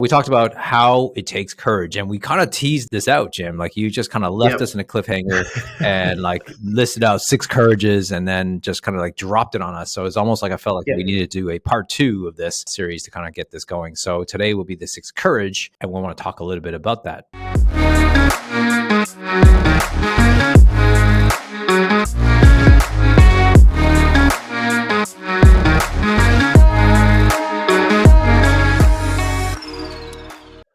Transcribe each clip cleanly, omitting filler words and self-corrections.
We talked about how it takes courage, and we kind of teased this out, Jim. Like you just kind of left us in a cliffhanger and like listed out 6 courages and then just kind of like dropped it on us. So it's almost like I felt like we needed to do a part 2 of this series to kind of get this going. So today will be the 6th courage, and we want to talk a little bit about that.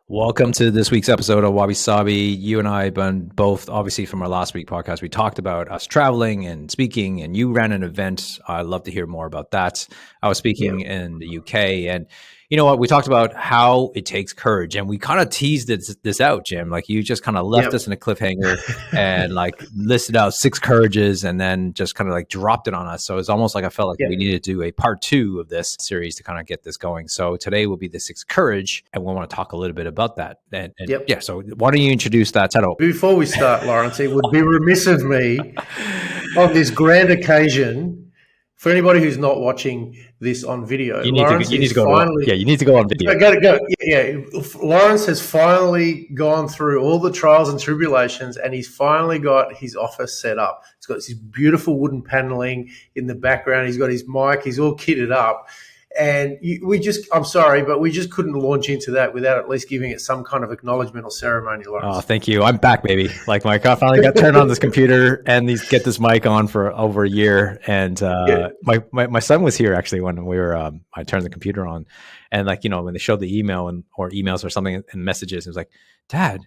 Welcome to this week's episode of Wabi Sabi. You and I have been both, obviously from our last week podcast, we talked about us traveling and speaking, and you ran an event. I'd love to hear more about that. I was speaking in the UK, and you know what? We talked about how it takes courage, and we kind of teased this out, Jim. Like you just kind of left us in a cliffhanger and like listed out 6 courages and then just kind of like dropped it on us. So it's almost like I felt like we needed to do a part 2 of this series to kind of get this going. So today will be the 6th courage, and we want to talk a little bit about that. And yeah, so why don't you introduce that setup? Before we start, Laurence, it would be remiss of me on this grand occasion. For anybody who's not watching this on video, you need to go on video. Go. Yeah. Laurence has finally gone through all the trials and tribulations, and he's finally got his office set up. He's got this beautiful wooden paneling in the background. He's got his mic. He's all kitted up. And I'm sorry, but we just couldn't launch into that without at least giving it some kind of acknowledgement or ceremony, Laurence. Oh, thank you. I'm back, baby. Like I finally got turned on this computer and get this mic on for over a year. And my son was here actually when we were, I turned the computer on, and like, you know, when they showed the email or emails or something and messages, it was like, Dad,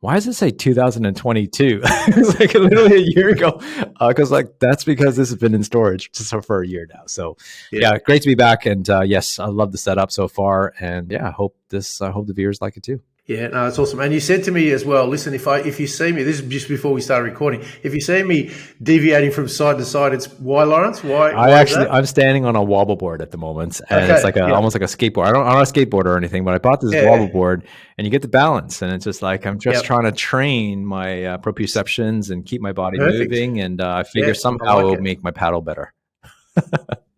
why does it say 2022? It was like literally a year ago. Because that's because this has been in storage just for a year now. So yeah, great to be back. And yes, I love the setup so far. And yeah, I hope the viewers like it too. Yeah, no, it's awesome. And you said to me as well, listen, if you see me, this is just before we started recording, if you see me deviating from side to side, it's why, Laurence? Why I'm standing on a wobble board at the moment, and it's like almost like a skateboard. I'm not a skateboarder or anything, but I bought this wobble board, and you get the balance, and it's just like I'm just trying to train my proprioceptions and keep my body moving, and I figure somehow it'll make my paddle better.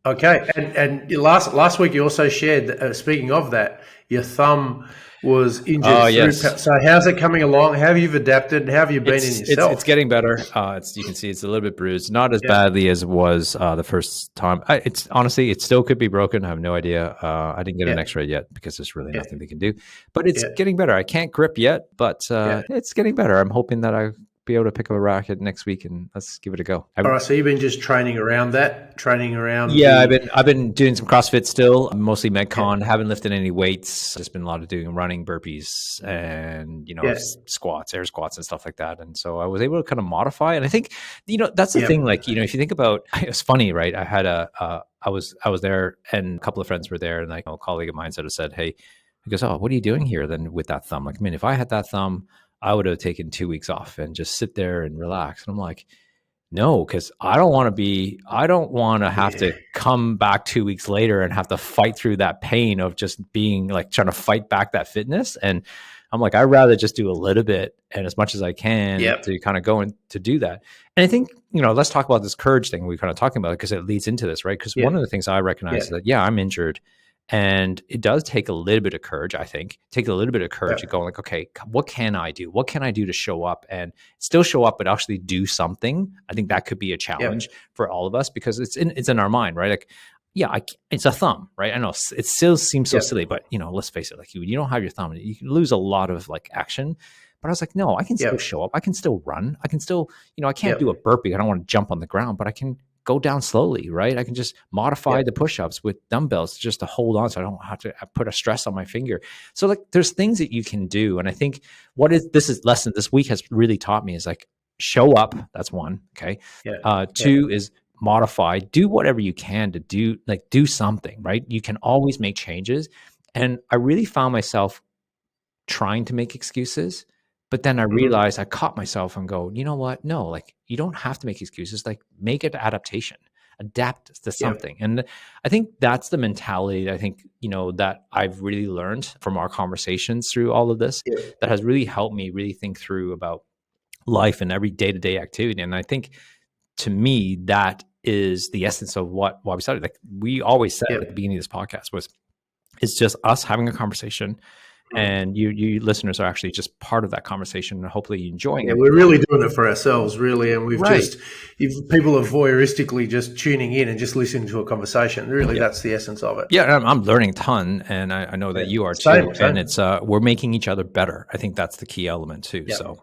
Okay, and last week you also shared, speaking of that, your thumb was injured. Oh, yes. So how's it coming along? How have you adapted? How have you been in yourself? It's getting better. You can see it's a little bit bruised, not as badly as it was the first time. It's honestly, it still could be broken. I have no idea. I didn't get an X-ray yet because there's really nothing they can do. But it's getting better. I can't grip yet, but it's getting better. I'm hoping that I'll be able to pick up a racket next week and let's give it a go. All right, so you've been just training around. Yeah, I've been doing some CrossFit still, mostly Metcon. Haven't lifted any weights. Just been a lot of doing running, burpees, and squats, air squats, and stuff like that. And so I was able to kind of modify. And I think that's the thing. Like if you think about, it's funny, right? I had I was there, and a couple of friends were there, and like a colleague of mine sort of said, "Hey," he goes, "Oh, what are you doing here then with that thumb?" Like, I mean, if I had that thumb, I would have taken 2 weeks off and just sit there and relax. And I'm like, no, because I don't want to have to come back 2 weeks later and have to fight through that pain of just being like trying to fight back that fitness. And I'm like, I'd rather just do a little bit and as much as I can to kind of go and to do that. And I think, let's talk about this courage thing we're kind of talking about because it leads into this, right? Because one of the things I recognize is that, I'm injured. And it does take a little bit of courage, I think. Take a little bit of courage to go like, okay, what can I do? What can I do to show up and still show up, but actually do something? I think that could be a challenge for all of us because it's in our mind, right? Like, it's a thumb, right? I know it still seems so silly, but let's face it, like you don't have your thumb, you can lose a lot of like action. But I was like, no, I can still show up. I can still run. I can still, I can't do a burpee. I don't want to jump on the ground, but I can go down slowly, right? I can just modify the push-ups with dumbbells just to hold on so I don't have to put a stress on my finger. So like there's things that you can do. And I think lesson this week has really taught me is like show up. That's one. Okay. Two is modify, do whatever you can to do something, right? You can always make changes. And I really found myself trying to make excuses. But then I realized I caught myself and go, you know what? No, like you don't have to make excuses. Like make it adaptation, adapt to something. And I think that's the mentality that I think, that I've really learned from our conversations through all of this that has really helped me really think through about life and every day-to-day activity. And I think to me, that is the essence of what Wabi Sabi. Like we always said at the beginning of this podcast it's just us having a conversation And you listeners are actually just part of that conversation, and hopefully you're enjoying it. We're really doing it for ourselves, really. And we've Right. just, if people are voyeuristically just tuning in and just listening to a conversation, really, that's the essence of it. Yeah, I'm learning a ton, and I know that you are too. Same. And it's we're making each other better. I think that's the key element too. Yep. So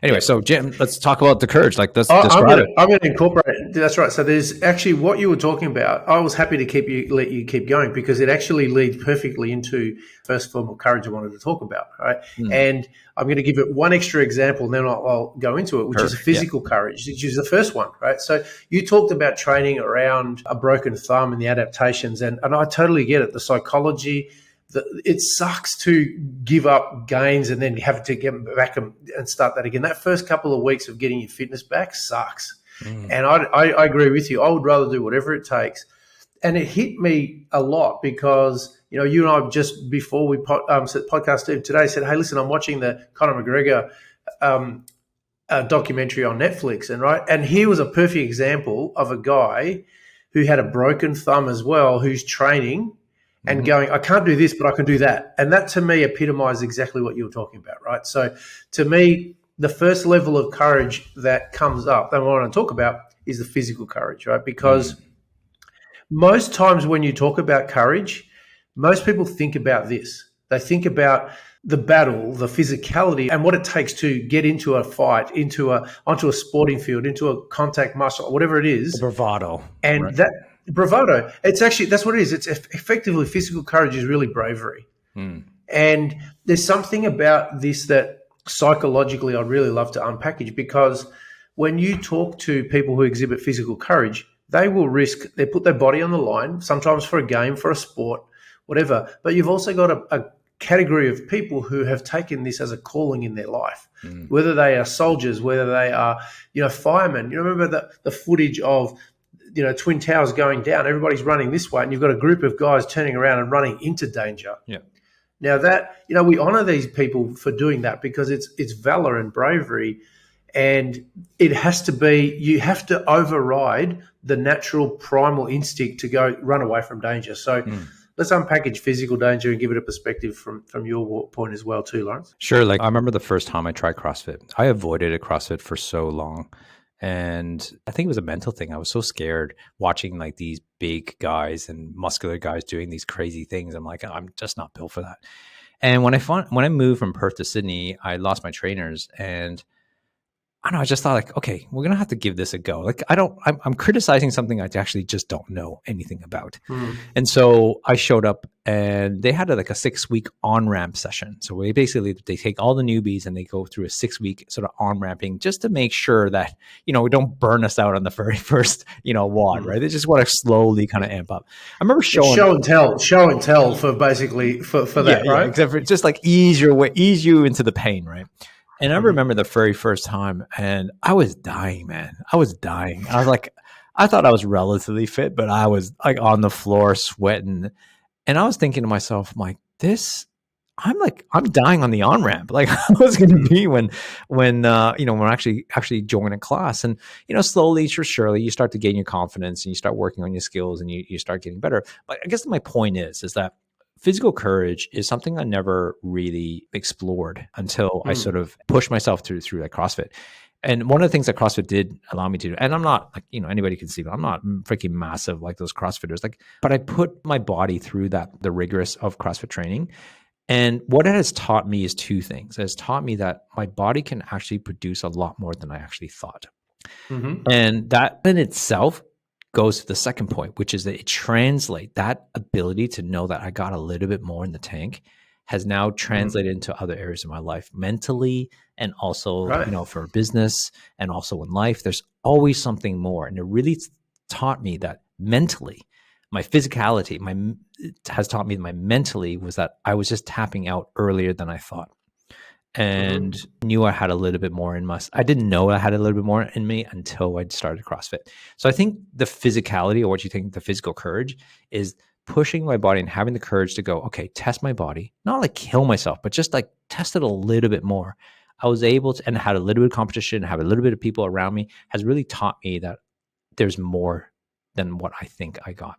anyway, so Jim, let's talk about the courage. Like, let's I'm describe it. going to incorporate it. That's right. So there's actually what you were talking about. I was happy to let you keep going because it actually leads perfectly into first form of courage I wanted to talk about. Right. And I'm going to give it one extra example, and then I'll go into it, which is physical courage, which is the first one. Right. So you talked about training around a broken thumb and the adaptations, and I totally get it. The psychology. It sucks to give up gains and then have to get back and start that again. That first couple of weeks of getting your fitness back sucks. And I agree with you. I would rather do whatever it takes. And it hit me a lot because, you and I just before we podcast today said, hey, listen, I'm watching the Conor McGregor documentary on Netflix. And here was a perfect example of a guy who had a broken thumb as well, who's training and going, I can't do this, but I can do that. And that to me epitomized exactly what you were talking about, right? So to me, the first level of courage that comes up that I want to talk about is the physical courage, right? Because most times when you talk about courage, most people think about this. They think about the battle, the physicality, and what it takes to get into a fight, onto a sporting field, into a contact muscle, whatever it is. The bravado. And that bravado, it's actually, that's what it is. It's effectively physical courage is really bravery. And there's something about this that psychologically I'd really love to unpackage, because when you talk to people who exhibit physical courage, they put their body on the line, sometimes for a game, for a sport, whatever. But you've also got a category of people who have taken this as a calling in their life, whether they are soldiers, whether they are, firemen. You remember the footage of, Twin Towers going down, everybody's running this way, and you've got a group of guys turning around and running into danger. Yeah. Now that, we honor these people for doing that because it's valor and bravery, and it has to be, you have to override the natural primal instinct to go run away from danger. So let's unpackage physical danger and give it a perspective from your point as well too, Laurence. Sure. Like, I remember the first time I tried CrossFit. I avoided a CrossFit for so long. And I think it was a mental thing. I was so scared watching like these big guys and muscular guys doing these crazy things. I'm like, I'm just not built for that. And when I moved from Perth to Sydney, I lost my trainers, and I don't know, I just thought like, okay, we're going to have to give this a go. Like, I'm criticizing something I actually just don't know anything about. And so I showed up, and they had a 6-week on-ramp session. So they take all the newbies and they go through a 6-week sort of on-ramping just to make sure that, we don't burn us out on the very first, WOD, right? They just want to slowly kind of amp up. I remember show and tell for basically for that, right? Yeah, except for just like ease you into the pain, right? And I remember the very first time, and I was dying, man. I was dying. I was like, I thought I was relatively fit, but I was like on the floor sweating. And I was thinking to myself, I'm like, I'm dying on the on-ramp. Like, I was going to be when I actually join a class. And, slowly or surely you start to gain your confidence and you start working on your skills and you start getting better. But I guess my point is that physical courage is something I never really explored until I sort of pushed myself through like CrossFit. And one of the things that CrossFit did allow me to do, and I'm not like, anybody can see, but I'm not freaking massive like those CrossFitters. But I put my body through the rigorous of CrossFit training. And what it has taught me is two things. It has taught me that my body can actually produce a lot more than I actually thought. And that in itself goes to the second point, which is that it translates that ability to know that I got a little bit more in the tank has now translated into other areas of my life, mentally, and also, for business, and also in life. There's always something more. And it really taught me that mentally, my physicality, has taught me that my mentally was that I was just tapping out earlier than I thought. And knew I had a little bit more in I didn't know I had a little bit more in me until I started CrossFit. So I think the physicality, or what you think the physical courage, is pushing my body and having the courage to go, okay, test my body, not like kill myself, but just like test it a little bit more. I was able to, and had a little bit of competition, have a little bit of people around me, has really taught me that there's more than what I think I got.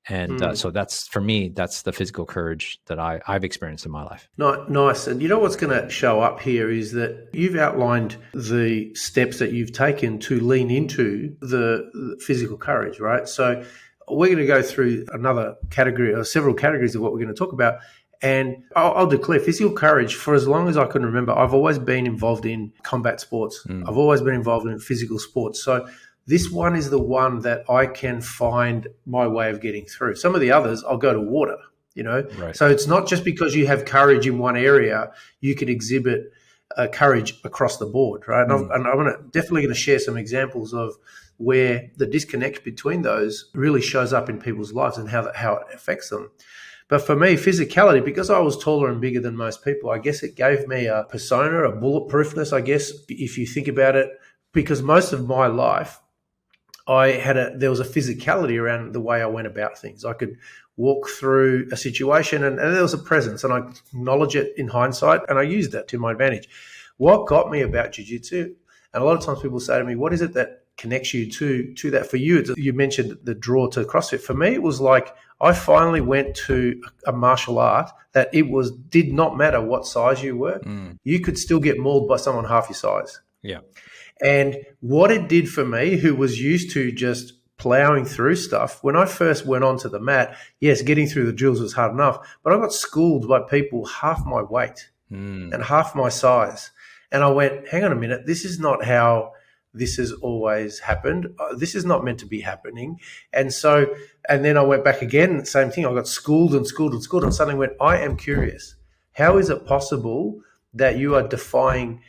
And so that's, for me, that's the physical courage that I've experienced in my life. Nice. And you know what's going to show up here is that you've outlined the steps that you've taken to lean into the physical courage, right? So we're going to go through another category or several categories of what we're going to talk about. And I'll declare physical courage, for as long as I can remember, I've always been involved in combat sports. I've always been involved in physical sports. So this one is the one that I can find my way of getting through. Some of the others, I'll go to water, Right. So it's not just because you have courage in one area, you can exhibit courage across the board, right? And I'm definitely going to share some examples of where the disconnect between those really shows up in people's lives and how it affects them. But for me, physicality, because I was taller and bigger than most people, I guess it gave me a persona, a bulletproofness, I guess, if you think about it, because most of my life, there was a physicality around the way I went about things. I could walk through a situation and there was a presence, and I acknowledge it in hindsight, and I used that to my advantage. What got me about jiu-jitsu, and a lot of times people say to me, what is it that connects you to that? For you, you mentioned the draw to CrossFit. For me, it was like I finally went to a martial art that did not matter what size you were. You could still get mauled by someone half your size. Yeah. And what it did for me, who was used to just plowing through stuff, when I first went onto the mat, yes, getting through the drills was hard enough, but I got schooled by people half my weight and half my size. And I went, hang on a minute, this is not how this has always happened. This is not meant to be happening. And then I went back again, same thing. I got schooled and suddenly went, I am curious. How is it possible that you are defying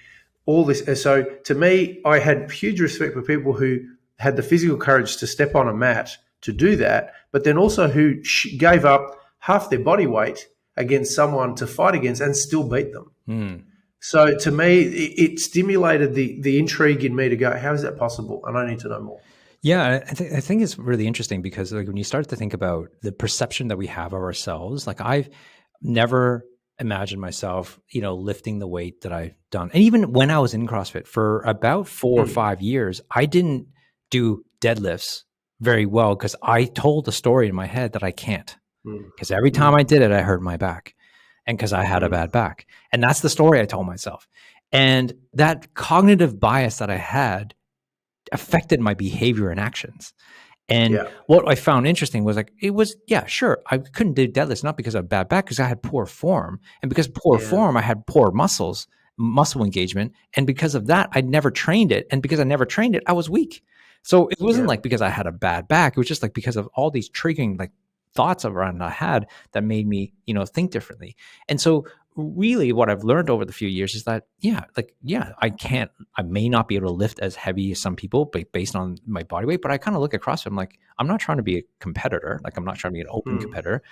all this? And so to me, I had huge respect for people who had the physical courage to step on a mat to do that, but then also who gave up half their body weight against someone to fight against and still beat them. So to me, it stimulated the intrigue in me to go, how is that possible? And I need to know more. Yeah, I think it's really interesting because when you start to think about the perception that we have of ourselves, I've never imagined myself, lifting the weight that I've done. And even when I was in CrossFit for about 4 or 5 years, I didn't do deadlifts very well because I told the story in my head that I can't. Because every time I did it, I hurt my back. And because I had a bad back. And that's the story I told myself. And that cognitive bias that I had affected my behavior and actions. And what I found interesting was sure, I couldn't do deadlifts, not because of bad back, because I had poor form. And because of poor form, I had poor muscle engagement. And because of that, I never trained it. And because I never trained it, I was weak. So it wasn't because I had a bad back. It was just because of all these triggering thoughts around I had that made me, think differently. And so really what I've learned over the few years is that, I may not be able to lift as heavy as some people based on my body weight, but I kind of look at CrossFit. I'm like, I'm not trying to be a competitor. I'm not trying to be an open competitor.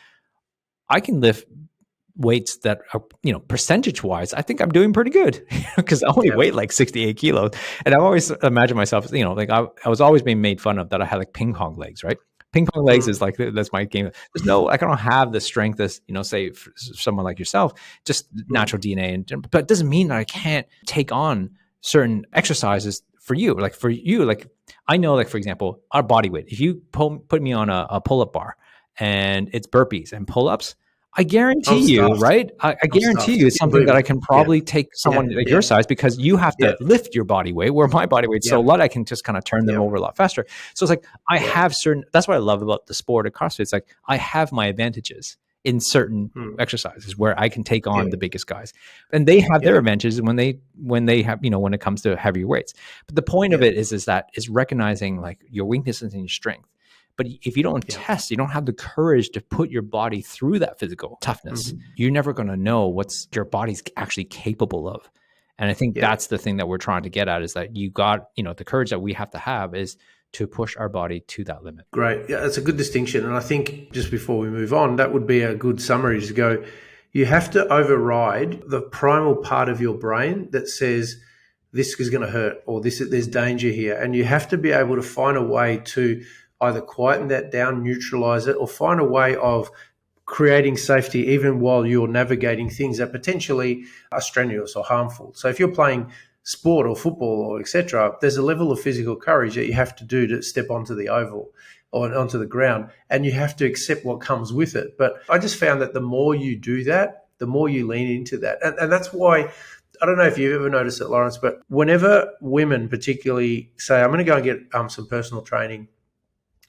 I can lift weights that are, percentage wise, I think I'm doing pretty good because I only weigh 68 kilos. And I've always imagined myself, I was always being made fun of that I had ping pong legs, right? Ping pong legs is that's my game. There's I don't have the strength as, say for someone like yourself, just natural DNA. But it doesn't mean that I can't take on certain exercises for you. I know, for example, our body weight, if you put me on a pull-up bar and it's burpees and pull-ups, I guarantee you, right? I guarantee you it's something that I can probably take someone at your size because you have to lift your body weight, where my body weight's so light, I can just kind of turn them over a lot faster. So it's I have that's what I love about the sport of CrossFit. It's I have my advantages in certain exercises where I can take on the biggest guys, and they have their advantages when they have, when it comes to heavier weights. But the point of it is recognizing your weaknesses and your strength. But if you don't test, you don't have the courage to put your body through that physical toughness, you're never going to know what's your body's actually capable of. And I think that's the thing that we're trying to get at, is that you got, the courage that we have to have is to push our body to that limit. Great. Yeah, that's a good distinction. And I think just before we move on, that would be a good summary to go, you have to override the primal part of your brain that says this is going to hurt or there's danger here. And you have to be able to find a way to either quieten that down, neutralize it, or find a way of creating safety even while you're navigating things that potentially are strenuous or harmful. So if you're playing sport or football or etc., there's a level of physical courage that you have to do to step onto the oval. onto the ground, and you have to accept what comes with it. But I just found that the more you do that, the more you lean into that. And that's why, I don't know if you've ever noticed it, Laurence, but whenever women particularly say, I'm going to go and get some personal training,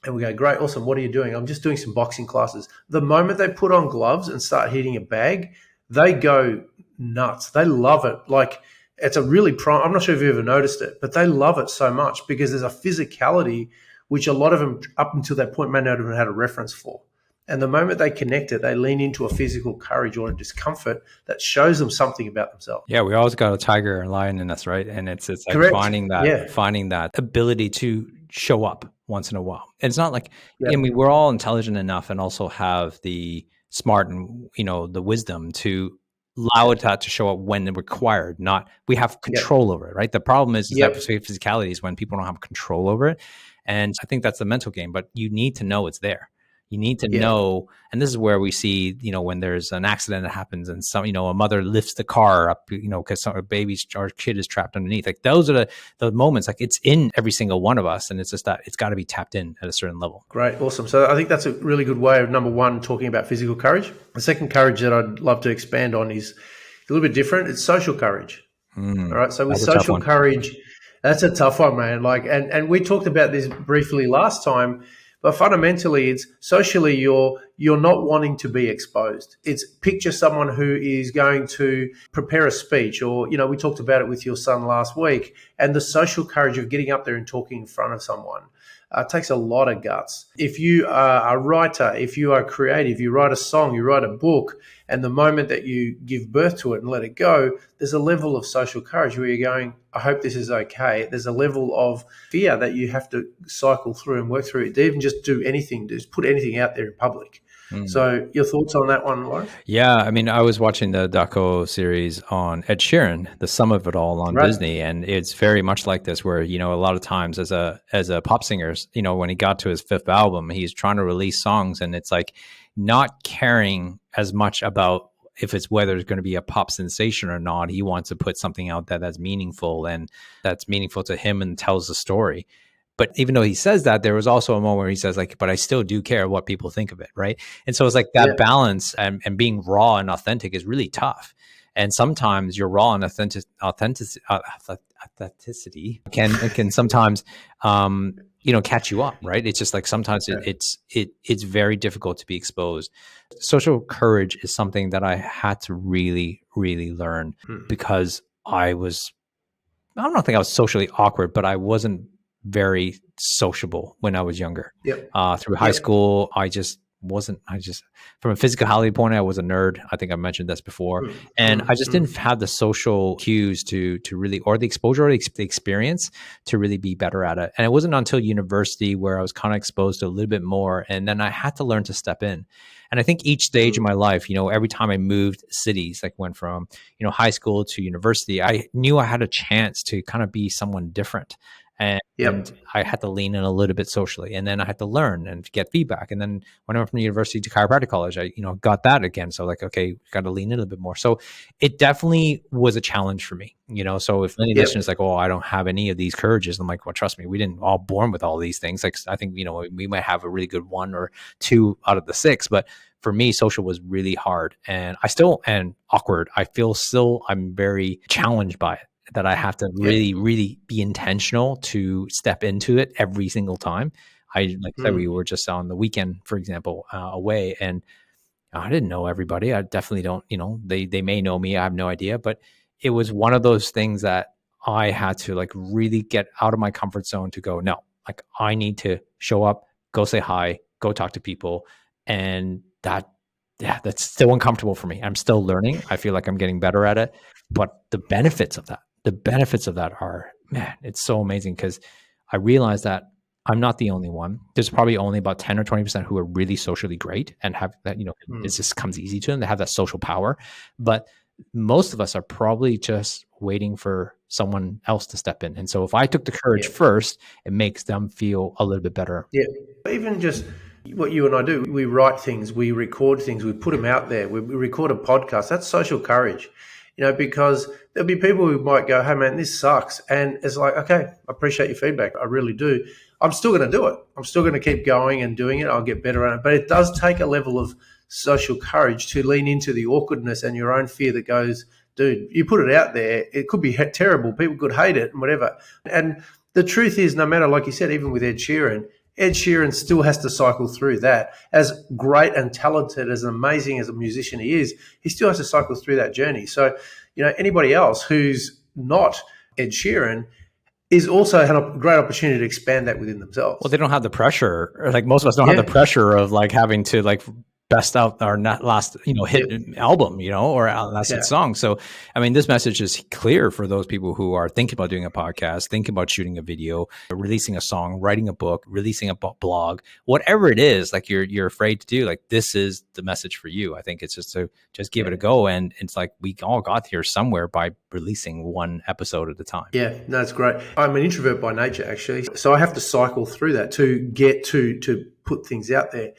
and we go, great, awesome, what are you doing? I'm just doing some boxing classes. The moment they put on gloves and start hitting a bag, they go nuts. They love it. Like, it's a really I'm not sure if you've ever noticed it, but they love it so much because there's a physicality which a lot of them up until that point may not have had a reference for. And the moment they connect it, they lean into a physical courage or a discomfort that shows them something about themselves. Yeah, we always got a tiger and lion in us, right? And it's like Correct. finding that ability to show up once in a while. And it's not like, I mean, we're all intelligent enough and also have the smart and, the wisdom to allow it to show up when required. Not, we have control over it, right? The problem is that physicality is when people don't have control over it. And I think that's the mental game, but you need to know it's there. You need to know, and this is where we see, when there's an accident that happens and some, a mother lifts the car up, because a baby or kid is trapped underneath. Like, those are the moments, like, it's in every single one of us. And it's just that it's got to be tapped in at a certain level. Great. Awesome. So I think that's a really good way of, number one, talking about physical courage. The second courage that I'd love to expand on is a little bit different. It's social courage. All right. So with social courage, that's a tough one, man. Like, and we talked about this briefly last time. But fundamentally, it's socially, you're not wanting to be exposed. It's picture someone who is going to prepare a speech, or, we talked about it with your son last week, and the social courage of getting up there and talking in front of someone takes a lot of guts. If you are a writer, if you are creative, you write a song, you write a book, and the moment that you give birth to it and let it go, there's a level of social courage where you're going, I hope this is okay. There's a level of fear that you have to cycle through and work through to even just do anything, just put anything out there in public. So your thoughts on that one, Laurence? Yeah, I mean, I was watching the doco series on Ed Sheeran, the sum of it all on Disney, and it's very much like this, where a lot of times as a pop singer, when he got to his fifth album, he's trying to release songs, and it's like not caring as much about whether it's going to be a pop sensation or not. He wants to put something out that's meaningful and that's meaningful to him and tells the story. But even though he says that, there was also a moment where he says, like, but I still do care what people think of it, right? And so it's like that balance and being raw and authentic is really tough. And sometimes your raw and authenticity can sometimes catch you up, right? It's just like sometimes it's very difficult to be exposed. Social courage is something that I had to really, really learn because I don't think I was socially awkward, but I wasn't very sociable when I was younger. Through high school, I just wasn't. From a physicality point, I was a nerd. I think I mentioned this before, and I just didn't have the social cues to really, or the exposure or the experience to really be better at it. And it wasn't until university where I was kind of exposed to a little bit more, and then I had to learn to step in. And I think each stage of my life, every time I moved cities, like went from high school to university, I knew I had a chance to kind of be someone different. And I had to lean in a little bit socially, and then I had to learn and get feedback. And then when I went from the university to chiropractic college, I, got that again. So like, okay, got to lean in a little bit more. So it definitely was a challenge for me, So if any listeners like, oh, I don't have any of these courages, I'm like, well, trust me, we didn't all born with all these things. Like, I think, we might have a really good 1 or 2 out of the 6, but for me, social was really hard, and I still am awkward. I'm very challenged by it. That I have to really, really be intentional to step into it every single time. I said, we were just on the weekend, for example, away, and I didn't know everybody. I definitely don't, they may know me. I have no idea, but it was one of those things that I had to like really get out of my comfort zone to go, no, like I need to show up, go say hi, go talk to people. And that's still uncomfortable for me. I'm still learning. I feel like I'm getting better at it, but the benefits of that are, man, it's so amazing, because I realize that I'm not the only one. There's probably only about 10 or 20% who are really socially great and have that, it just comes easy to them. They have that social power, but most of us are probably just waiting for someone else to step in. And so if I took the courage first, it makes them feel a little bit better. Yeah. Even just what you and I do, we write things, we record things, we put them out there, we record a podcast. That's social courage. Because there'll be people who might go, hey, man, this sucks. And it's like, okay, I appreciate your feedback. I really do. I'm still going to do it. I'm still going to keep going and doing it. I'll get better at it. But it does take a level of social courage to lean into the awkwardness and your own fear that goes, dude, you put it out there, it could be terrible. People could hate it and whatever. And the truth is, no matter, like you said, even with Ed Sheeran still has to cycle through that. As great and talented, as amazing as a musician he is, he still has to cycle through that journey. So, anybody else who's not Ed Sheeran is also had a great opportunity to expand that within themselves. Well, they don't have the pressure. Like most of us don't have the pressure of like having to like best out our last, hit album, or last hit song. So, I mean, this message is clear for those people who are thinking about doing a podcast, thinking about shooting a video, releasing a song, writing a book, releasing a blog, whatever it is, like you're afraid to do, like this is the message for you. I think it's just to give it a go. And it's like, we all got here somewhere by releasing one episode at a time. Yeah, no, that's great. I'm an introvert by nature, actually. So I have to cycle through that to get to put things out there.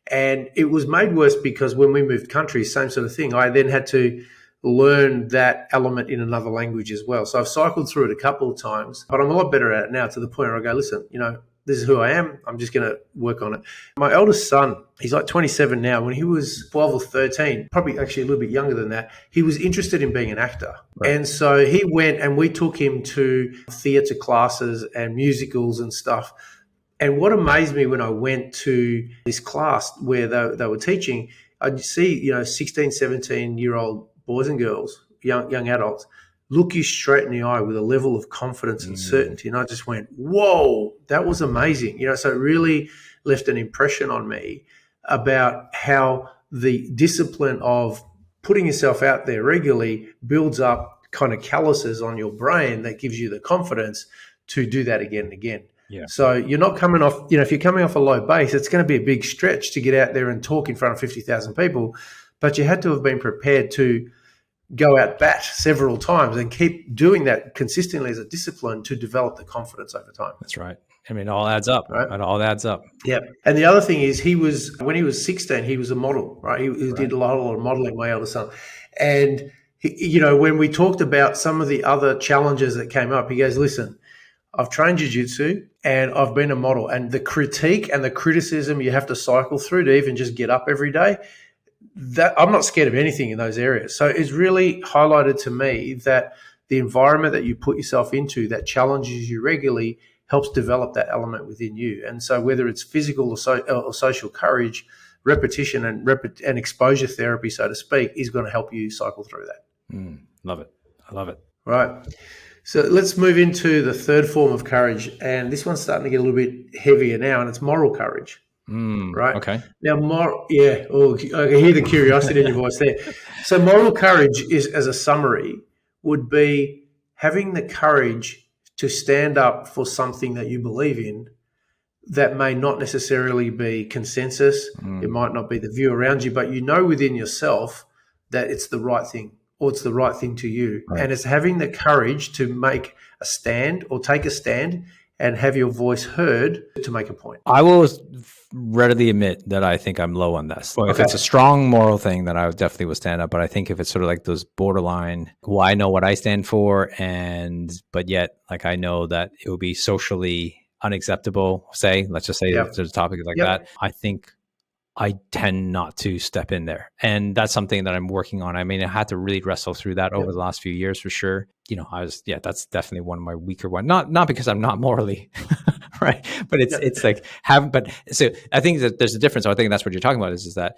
And it was made worse because when we moved countries, same sort of thing. I then had to learn that element in another language as well. So I've cycled through it a couple of times, but I'm a lot better at it now, to the point where I go, listen, this is who I am. I'm just going to work on it. My eldest son, he's like 27 now. When he was 12 or 13, probably actually a little bit younger than that, he was interested in being an actor. Right. And so he went and we took him to theatre classes and musicals and stuff. And what amazed me when I went to this class where they were teaching, I'd see, 16, 17-year-old boys and girls, young adults, look you straight in the eye with a level of confidence and certainty. And I just went, whoa, that was amazing. So it really left an impression on me about how the discipline of putting yourself out there regularly builds up kind of calluses on your brain that gives you the confidence to do that again and again. Yeah. So you're not coming off, if you're coming off a low base, it's going to be a big stretch to get out there and talk in front of 50,000 people, but you had to have been prepared to go at bat several times and keep doing that consistently as a discipline to develop the confidence over time. That's right. I mean, it all adds up, right? It all adds up. Yeah. And the other thing is when he was 16, he was a model, right? He did a lot of modeling, my eldest son. And, when we talked about some of the other challenges that came up, he goes, listen, I've trained jiu-jitsu and I've been a model, and the critique and the criticism you have to cycle through to even just get up every day, that I'm not scared of anything in those areas. So it's really highlighted to me that the environment that you put yourself into that challenges you regularly helps develop that element within you. And so whether it's physical or social courage, repetition and exposure therapy, so to speak, is going to help you cycle through that. Love it. I love it. Right. So let's move into the third form of courage. And this one's starting to get a little bit heavier now, and it's moral courage. Right? Okay. Now, I can hear the curiosity in your voice there. So moral courage is, as a summary, would be having the courage to stand up for something that you believe in that may not necessarily be consensus. It might not be the view around you, but within yourself that it's the right thing, or it's the right thing to you. Right. And it's having the courage to make a stand or take a stand and have your voice heard to make a point. I will readily admit that I think I'm low on this. If it's a strong moral thing, then I definitely would stand up. But I think if it's sort of like those borderline, I know what I stand for, but yet like I know that it would be socially unacceptable, let's just say there's a topic like that, I think I tend not to step in there. And that's something that I'm working on. I mean, I had to really wrestle through that over the last few years for sure. That's definitely one of my weaker ones. Not because I'm not morally right, but it's like so I think that there's a difference. I think that's what you're talking about is that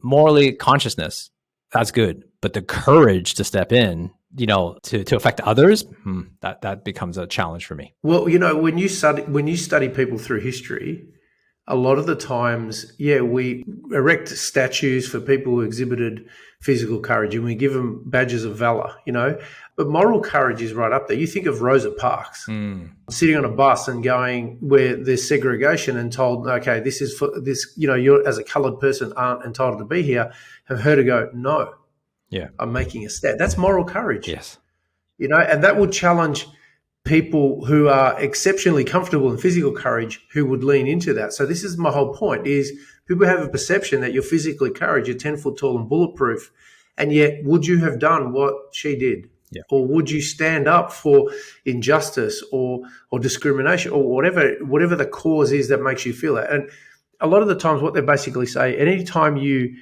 morally consciousness, that's good. But the courage to step in, to affect others, that becomes a challenge for me. Well, when you study people through history, a lot of the times, we erect statues for people who exhibited physical courage and we give them badges of valor, but moral courage is right up there. You think of Rosa Parks sitting on a bus and going where there's segregation and told, okay, this is for this, you're as a colored person aren't entitled to be here, have her to go, no, I'm making a stand. That's moral courage. Yes. And that would challenge people who are exceptionally comfortable in physical courage who would lean into that. So this is my whole point is people have a perception that you're physically courage, you're 10 foot tall and bulletproof. And yet, would you have done what she did? Yeah. Or would you stand up for injustice or discrimination or whatever the cause is that makes you feel that? And a lot of the times what they basically say, anytime you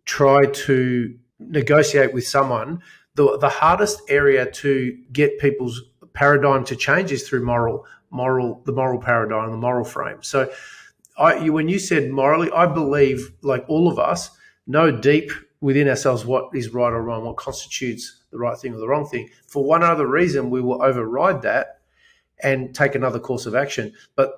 try to negotiate with someone, the hardest area to get people's paradigm to change is through the moral paradigm, the moral frame. So when you said morally, I believe, like all of us, know deep within ourselves what is right or wrong, what constitutes the right thing or the wrong thing. For one other reason, we will override that and take another course of action. But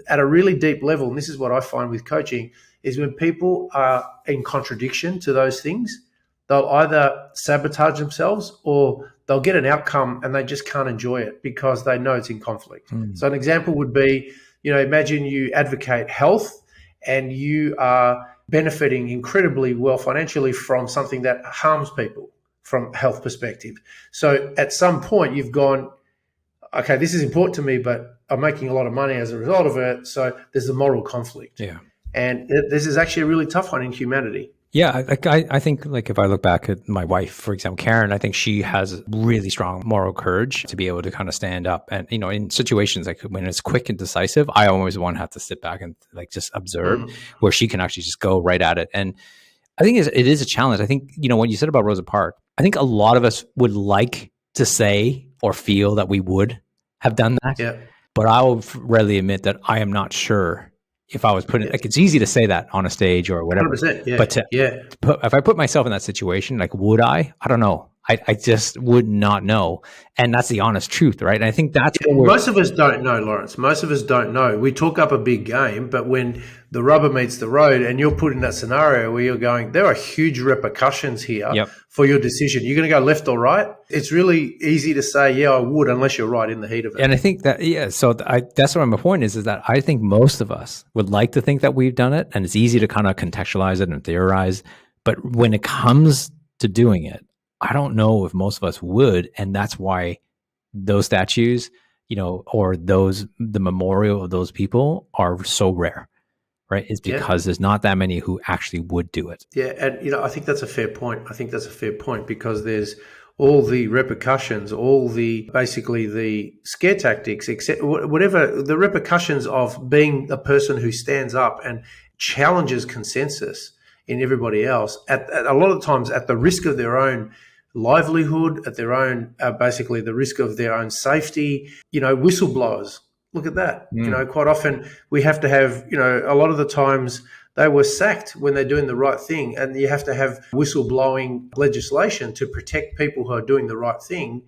at a really deep level, and this is what I find with coaching, is when people are in contradiction to those things, they'll either sabotage themselves or they'll get an outcome and they just can't enjoy it because they know it's in conflict. So an example would be, imagine you advocate health and you are benefiting incredibly well financially from something that harms people from a health perspective. So at some point you've gone, okay, this is important to me, but I'm making a lot of money as a result of it. So there's a moral conflict. Yeah. And this is actually a really tough one in humanity. Yeah, I think, like, if I look back at my wife, for example, Karen, I think she has really strong moral courage to be able to kind of stand up. And, in situations like when it's quick and decisive, I always want to have to sit back and like just observe, where she can actually just go right at it. And I think it is a challenge. I think, when you said about Rosa Parks, I think a lot of us would like to say or feel that we would have done that. Yeah. But I will readily admit that I am not sure if I was putting, like, it's easy to say that on a stage or whatever, 100%, yeah, but if I put myself in that situation, like, would I don't know. I just would not know. And that's the honest truth, right? And I think that's what most of us don't know, Laurence. Most of us don't know. We talk up a big game, but when the rubber meets the road and you're put in that scenario where you're going, there are huge repercussions here for your decision. You're going to go left or right. It's really easy to say, yeah, I would, unless you're right in the heat of it. And I think that, so that's what my point is that I think most of us would like to think that we've done it, and it's easy to kind of contextualize it and theorize. But when it comes to doing it, I don't know if most of us would. And that's why those statues, or the memorial of those people are so rare, right? It's because there's not that many who actually would do it. Yeah. And, I think that's a fair point. Because there's all the repercussions, basically the scare tactics, except whatever the repercussions of being a person who stands up and challenges consensus in everybody else at a lot of times at the risk of their own livelihood, at their own, basically the risk of their own safety. Whistleblowers, look at that. Quite often we have to have, a lot of the times they were sacked when they're doing the right thing, and you have to have whistleblowing legislation to protect people who are doing the right thing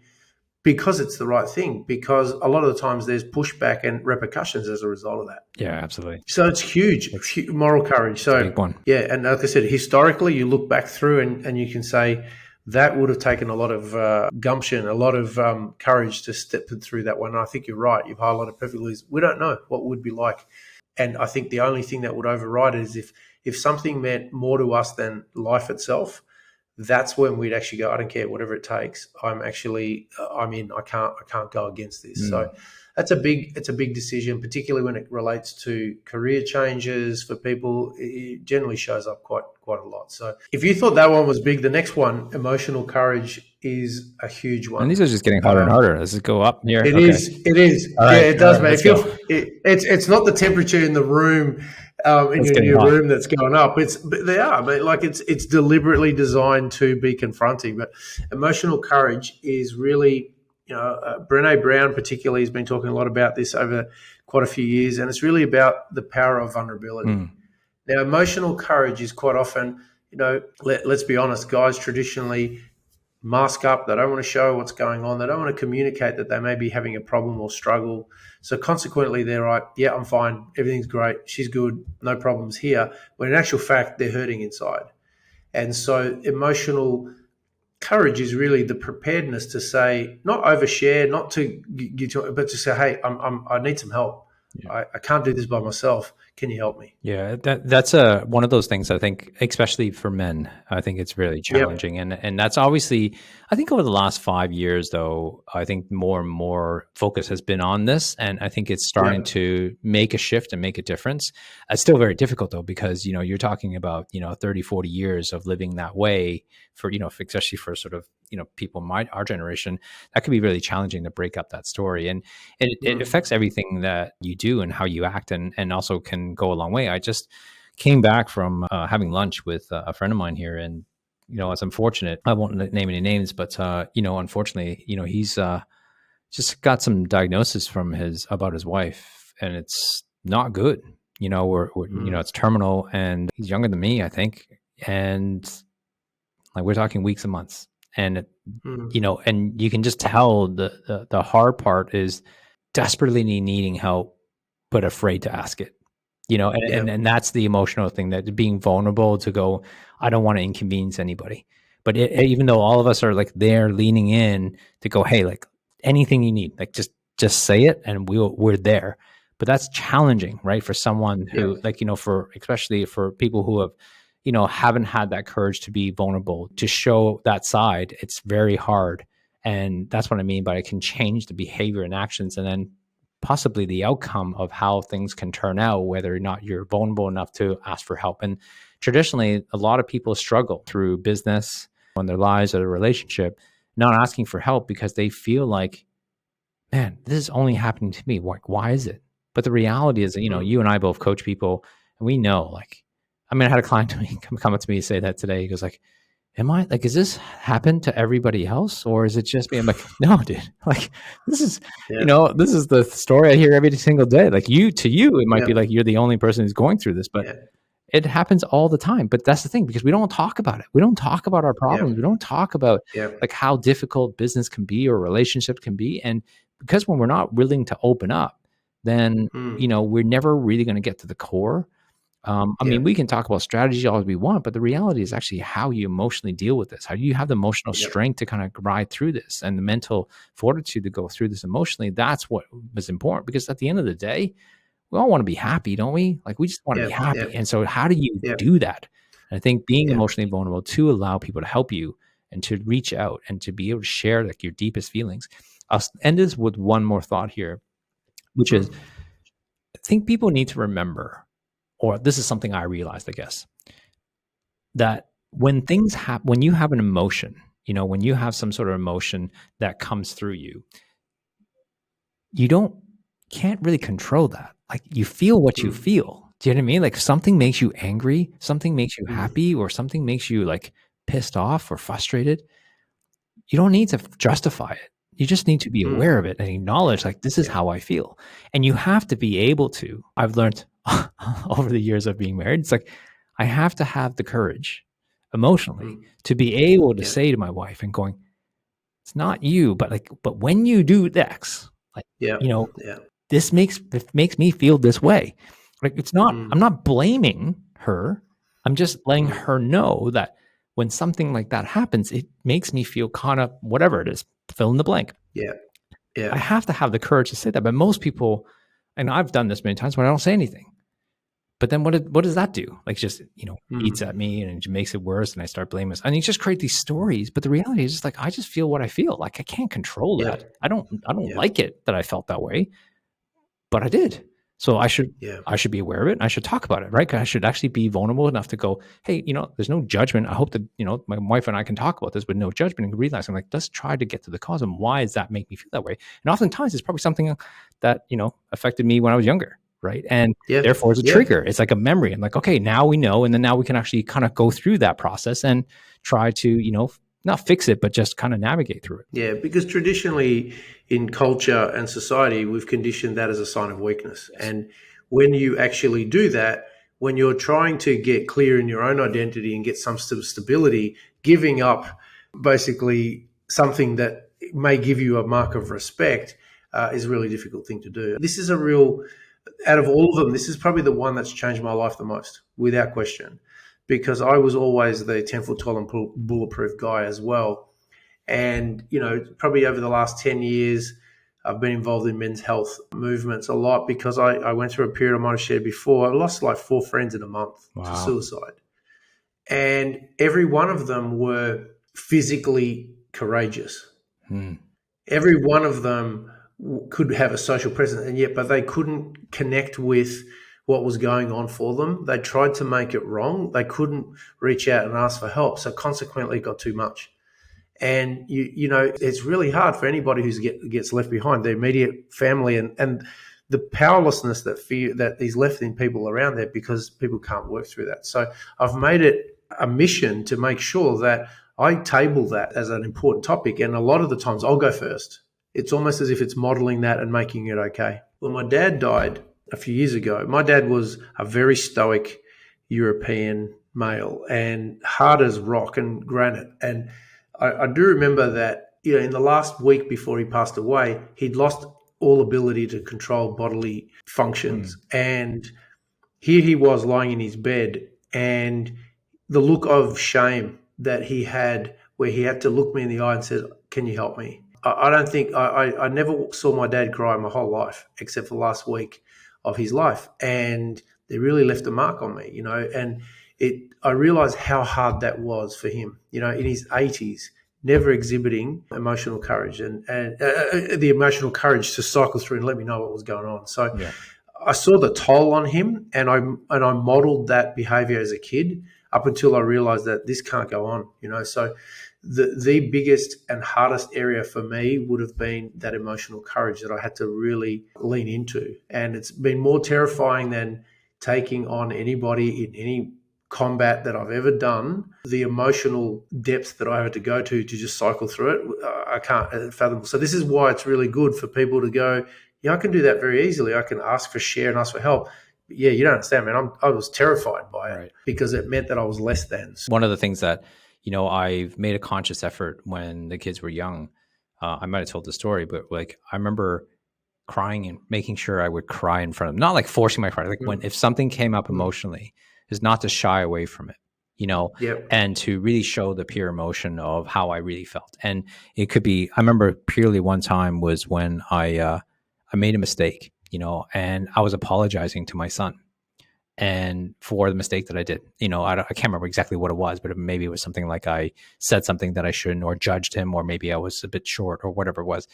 because it's the right thing, because a lot of the times there's pushback and repercussions as a result of that. Yeah, absolutely. So it's huge moral courage. So a big one. Yeah. And like I said, historically you look back through and you can say that would have taken a lot of gumption, a lot of courage to step through that one. And I think you're right. You've highlighted perfectly. We don't know what it would be like. And I think the only thing that would override it is if something meant more to us than life itself, that's when we'd actually go, I don't care, whatever it takes. I'm in. I can't go against this. So it's a big decision, particularly when it relates to career changes for people. It generally shows up quite a lot. So if you thought that one was big, the next one, emotional courage, is a huge one. And these are just getting harder and harder. Does it go up here? It is. All right, it does, mate. It's not the temperature in the room, in your room that's going up. They are, mate. Like it's deliberately designed to be confronting. But emotional courage is really, Brené Brown particularly has been talking a lot about this over quite a few years, and it's really about the power of vulnerability. Now, emotional courage is quite often, let's be honest, guys traditionally mask up. They don't want to show what's going on. They don't want to communicate that they may be having a problem or struggle. So consequently, they're like, yeah, I'm fine. Everything's great. She's good. No problems here. When in actual fact, they're hurting inside. And so emotional courage is really the preparedness to say, not overshare, not to but to say, hey, I need some help. Yeah. I can't do this by myself. Can you help me? Yeah, that's one of those things. I think, especially for men, I think it's really Yep. challenging, and that's obviously. I think over the last 5 years, though, I think more and more focus has been on this, and I think it's starting Yep. to make a shift and make a difference. It's still very difficult though, because you're talking about 30, 40 years of living that way for especially for sort of people our generation. That could be really challenging to break up that story, and it Mm. affects everything that you do and how you act, and also can go a long way. I just came back from having lunch with a friend of mine here, and it's unfortunate. I won't name any names, but unfortunately, he's just got some diagnosis from about his wife, and it's not good. Mm. It's terminal, and he's younger than me, I think, and like we're talking weeks and months, and Mm. and you can just tell the hard part is desperately needing help, but afraid to ask it. Yep. And that's the emotional thing, that being vulnerable to go, I don't want to inconvenience anybody. But even though all of us are like there leaning in to go, hey, like anything you need, like just say it and we're there. But that's challenging, right? For someone Yep. who like, for especially for people who have, haven't had that courage to be vulnerable, to show that side. It's very hard. And that's what I mean by it can change the behavior and actions, and then possibly the outcome of how things can turn out, whether or not you're vulnerable enough to ask for help. And traditionally, a lot of people struggle through business, on their lives or their relationship, not asking for help because they feel like, man, this is only happening to me. Why is it? But the reality is that, Mm. you and I both coach people, and we know, like, I mean, I had a client to me come up to me and say that today. He goes like, am I like, is this happen to everybody else, or is it just me? I'm like, no, dude, like this is, Yeah. this is the story I hear every single day. Like to you, it might be Yep. like you're the only person who's going through this, but Yeah. it happens all the time. But that's the thing, because we don't talk about it. We don't talk about our problems. Yep. We don't talk about Yep. like how difficult business can be or relationships can be. And because when we're not willing to open up, then, Mm. we're never really going to get to the core. I mean, we Yep. can talk about strategy all we want, but the reality is actually how you emotionally deal with this. How do you have the emotional Yep. strength to kind of ride through this, and the mental fortitude to go through this emotionally? That's what is important, because at the end of the day, we all want to be happy, don't we? Like we just want to be Yep. happy. Yep. And so how do you Yep. do that? And I think being Yep. emotionally vulnerable to allow people to help you and to reach out and to be able to share like your deepest feelings. I'll end this with one more thought here, which is, Mm. I think people need to remember, or this is something I realized, I guess, that when things happen, when you have an emotion, when you have some sort of emotion that comes through you, you can't really control that. Like you feel what you Mm. feel. Do you know what I mean? Like if something makes you angry, something makes you Mm. happy, or something makes you like pissed off or frustrated, you don't need to justify it. You just need to be Mm. aware of it and acknowledge, like, this is Yeah. how I feel. And you have to be able to, I've learned over the years of being married, it's like, I have to have the courage emotionally Mm. to be able to Yeah. say to my wife and going, it's not you, but like, but when you do X, like, Yeah. you know, Yeah. this makes me feel this way. Like it's not, Mm. I'm not blaming her. I'm just letting Mm. her know that when something like that happens, it makes me feel kind of whatever it is, fill in the blank. Yeah. Yeah. I have to have the courage to say that. But most people, and I've done this many times, when I don't say anything. But then what does that do? Like just, Mm. eats at me and it makes it worse, and I start blaming us. And you just create these stories. But the reality is just like I just feel what I feel. Like I can't control that. Yep. I don't Yep. like it that I felt that way, but I did. So Yeah. I should be aware of it. And I should talk about it, right? 'Cause I should actually be vulnerable enough to go, hey, there's no judgment. I hope that, my wife and I can talk about this with no judgment and realize I'm like, let's try to get to the cause, and why does that make me feel that way? And oftentimes it's probably something that, affected me when I was younger. Right. And Yeah. therefore it's a Yeah. trigger. It's like a memory. I'm like, okay, now we know. And then now we can actually kind of go through that process and try to, not fix it, but just kind of navigate through it. Yeah, because traditionally in culture and society, we've conditioned that as a sign of weakness. Yes. And when you actually do that, when you're trying to get clear in your own identity and get some sort of stability, giving up basically something that may give you a mark of respect is a really difficult thing to do. This is out of all of them, this is probably the one that's changed my life the most, without question, because I was always the 10-foot tall and bulletproof guy as well. And, probably over the last 10 years, I've been involved in men's health movements a lot because I went through a period I might have shared before. I lost like 4 friends in a month to suicide. And every one of them were physically courageous. Every one of them could have a social presence, but they couldn't connect with what was going on for them. They tried to make it wrong. They couldn't reach out and ask for help. So consequently, it got too much. And, it's really hard for anybody who gets left behind, their immediate family, and the powerlessness that is left in people around there because people can't work through that. So I've made it a mission to make sure that I table that as an important topic. And a lot of the times I'll go first. It's almost as if it's modeling that and making it okay. Well, my dad died a few years ago. My dad was a very stoic European male and hard as rock and granite. And I do remember that, in the last week before he passed away, he'd lost all ability to control bodily functions. And here he was lying in his bed, and the look of shame that he had, where he had to look me in the eye and said, "Can you help me?" I don't think I never saw my dad cry my whole life, except for the last week of his life. And it really left a mark on me, and I realized how hard that was for him, in his 80s, never exhibiting emotional courage and the emotional courage to cycle through and let me know what was going on. So I saw the toll on him, and I modeled that behavior as a kid up until I realized that this can't go on, So the biggest and hardest area for me would have been that emotional courage that I had to really lean into. And it's been more terrifying than taking on anybody in any combat that I've ever done. The emotional depth that I had to go to just cycle through it, I can't fathom. So this is why it's really good for people to go, I can do that very easily. I can ask for share and ask for help. But you don't understand, man. I was terrified by it because it meant that I was less than. One of the things that, I've made a conscious effort when the kids were young. I might have told the story, but I remember crying and making sure I would cry in front of them, not like forcing my cry. If something came up emotionally, is not to shy away from it, and to really show the pure emotion of how I really felt. And it could be, I remember purely one time was when I made a mistake, and I was apologizing to my son and for the mistake that I did. I can't remember exactly what it was, but maybe it was something like I said something that I shouldn't, or judged him, or maybe I was a bit short, or whatever it was.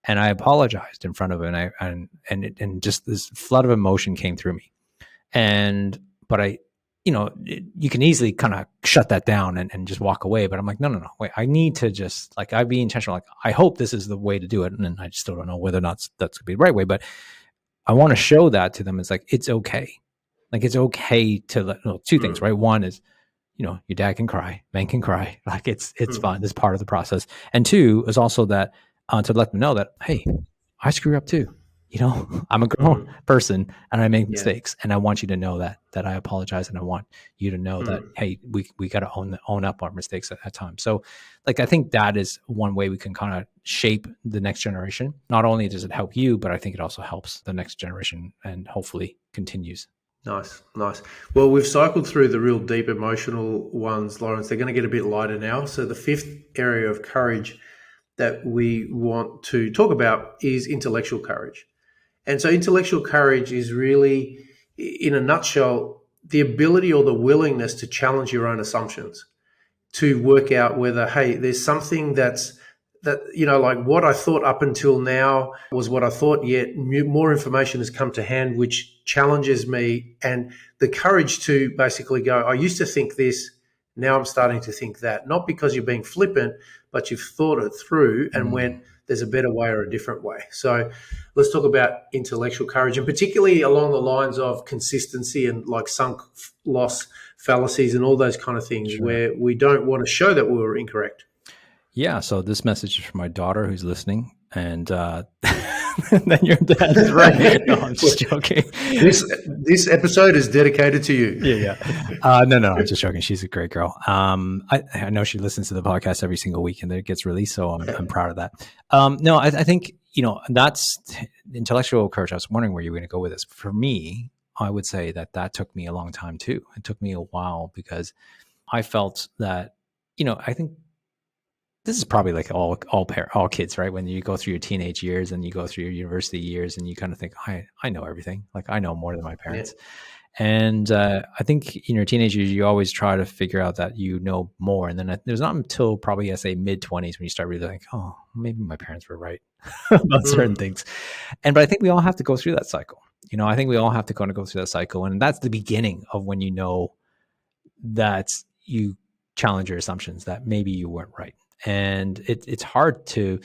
And I apologized in front of him, and just this flood of emotion came through me. But you can easily kind of shut that down and just walk away. But I'm like, no, wait, I need to just I'd be intentional. I hope this is the way to do it. And I still don't know whether or not that's going to be the right way, but I want to show that to them. It's it's okay. It's okay to let, two things, right? One is, your dad can cry, men can cry. It's fun. It's part of the process. And two is also that, to let them know that, hey, I screw up too. I'm a grown person and I make mistakes, and I want you to know that I apologize, and I want you to know that, hey, we got to own up our mistakes at times. So I think that is one way we can kind of shape the next generation. Not only does it help you, but I think it also helps the next generation and hopefully continues. Nice. Well, we've cycled through the real deep emotional ones, Laurence. They're going to get a bit lighter now. So the fifth area of courage that we want to talk about is intellectual courage. And so intellectual courage is really, in a nutshell, the ability or the willingness to challenge your own assumptions, to work out whether, hey, there's something that what I thought up until now was what I thought, yet more information has come to hand which challenges me, and the courage to basically go, I used to think this, now I'm starting to think that, not because you're being flippant, but you've thought it through and went, there's a better way or a different way. So let's talk about intellectual courage, and particularly along the lines of consistency and sunk loss fallacies and all those kind of things, where we don't want to show that we were incorrect. Yeah. So this message is from my daughter who's listening, and then your dad is right. No, I'm just joking. This episode is dedicated to you. Yeah. No, I'm just joking. She's a great girl. I know she listens to the podcast every single week and it gets released, so I'm proud of that. No, I think, that's intellectual courage. I was wondering where you were going to go with this. For me, I would say that took me a long time too. It took me a while because I felt that, I think this is probably like all kids, right? When you go through your teenage years and you go through your university years and you kind of think, I know everything. Like I know more than my parents. And I think in your teenage years, you always try to figure out that you know more. And then there's not until probably, I say, mid-20s when you start really like, oh, maybe my parents were right about certain things. But I think we all have to go through that cycle. I think we all have to kind of go through that cycle. And that's the beginning of when you know that you challenge your assumptions, that maybe you weren't right. And it's hard to,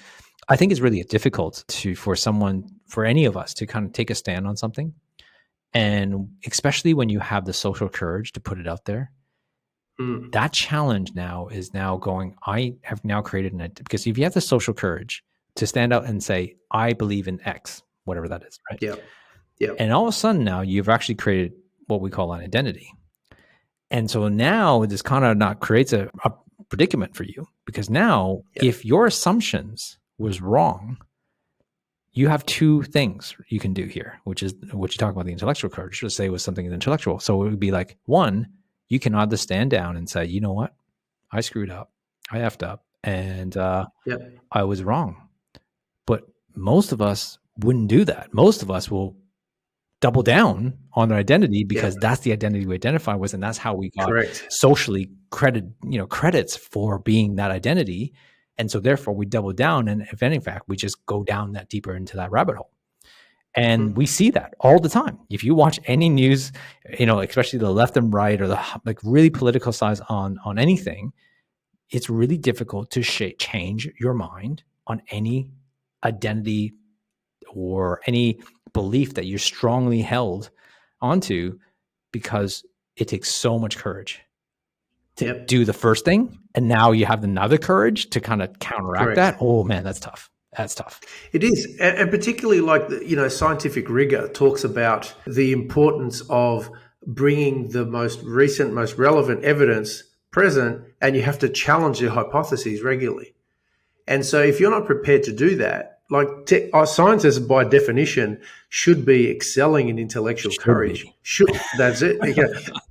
I think it's really difficult for any of us to kind of take a stand on something. And especially when you have the social courage to put it out there, that challenge is now going, I have now created because if you have the social courage to stand out and say, I believe in X, whatever that is, right? Yeah. Yeah. And all of a sudden now you've actually created what we call an identity. And so now this kind of not creates a predicament for you, because now if your assumptions was wrong, you have two things you can do here, which is what you talk about, the intellectual courage. Let's say it was something intellectual. So it would be like, one, you can either stand down and say, you know what, I screwed up, I effed up, and I was wrong. But most of us wouldn't do that. Most of us will double down on their identity because that's the identity we identify with, and that's how we got socially credits for being that identity. And so therefore we double down, and if in fact we just go down that deeper into that rabbit hole. And we see that all the time. If you watch any news, especially the left and right or the like really political sides on anything, it's really difficult to change your mind on any identity or any belief that you're strongly held onto, because it takes so much courage to do the first thing. And now you have another courage to kind of counteract that. Oh man, that's tough. That's tough. It is. And particularly like, scientific rigor talks about the importance of bringing the most recent, most relevant evidence present, and you have to challenge your hypotheses regularly. And so if you're not prepared to do that, like our scientists by definition should be excelling in intellectual courage. That's it.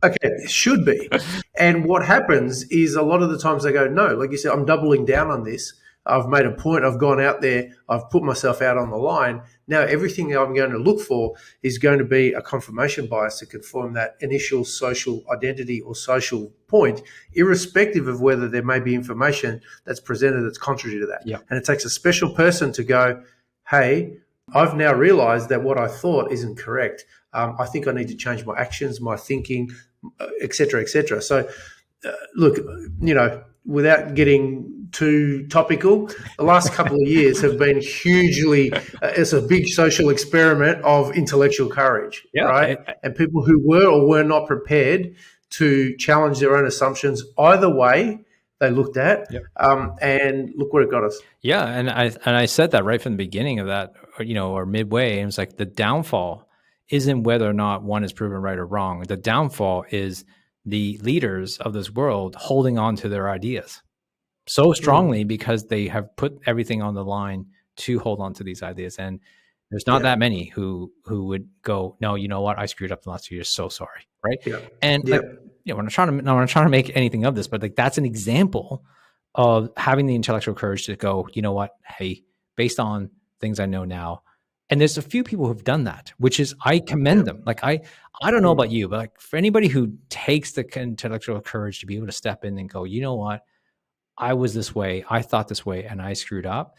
Okay, should be. And what happens is a lot of the times they go, no, like you said, I'm doubling down on this. I've made a point. I've gone out there. I've put myself out on the line. Now everything I'm going to look for is going to be a confirmation bias to confirm that initial social identity or social point, irrespective of whether there may be information that's presented that's contrary to that. Yep. And it takes a special person to go, hey, I've now realized that what I thought isn't correct. I think I need to change my actions, my thinking, et cetera, et cetera. So look, without getting too topical, the last couple of years have been hugely, it's a big social experiment of intellectual courage, right? And people who were or were not prepared to challenge their own assumptions, either way, they looked at, and look where it got us. Yeah, and I said that right from the beginning of that, or midway, and it's like the downfall isn't whether or not one is proven right or wrong. The downfall is the leaders of this world holding on to their ideas so strongly because they have put everything on the line to hold on to these ideas. And there's not that many who would go, no, you know what? I screwed up the last 2 years. So sorry. Right. Yeah. And we're not trying to make anything of this, but like, that's an example of having the intellectual courage to go, you know what? Hey, based on things I know now. And there's a few people who've done that, which is, I commend them. Like, I don't know about you, but like for anybody who takes the intellectual courage to be able to step in and go, you know what? I was this way, I thought this way, and I screwed up.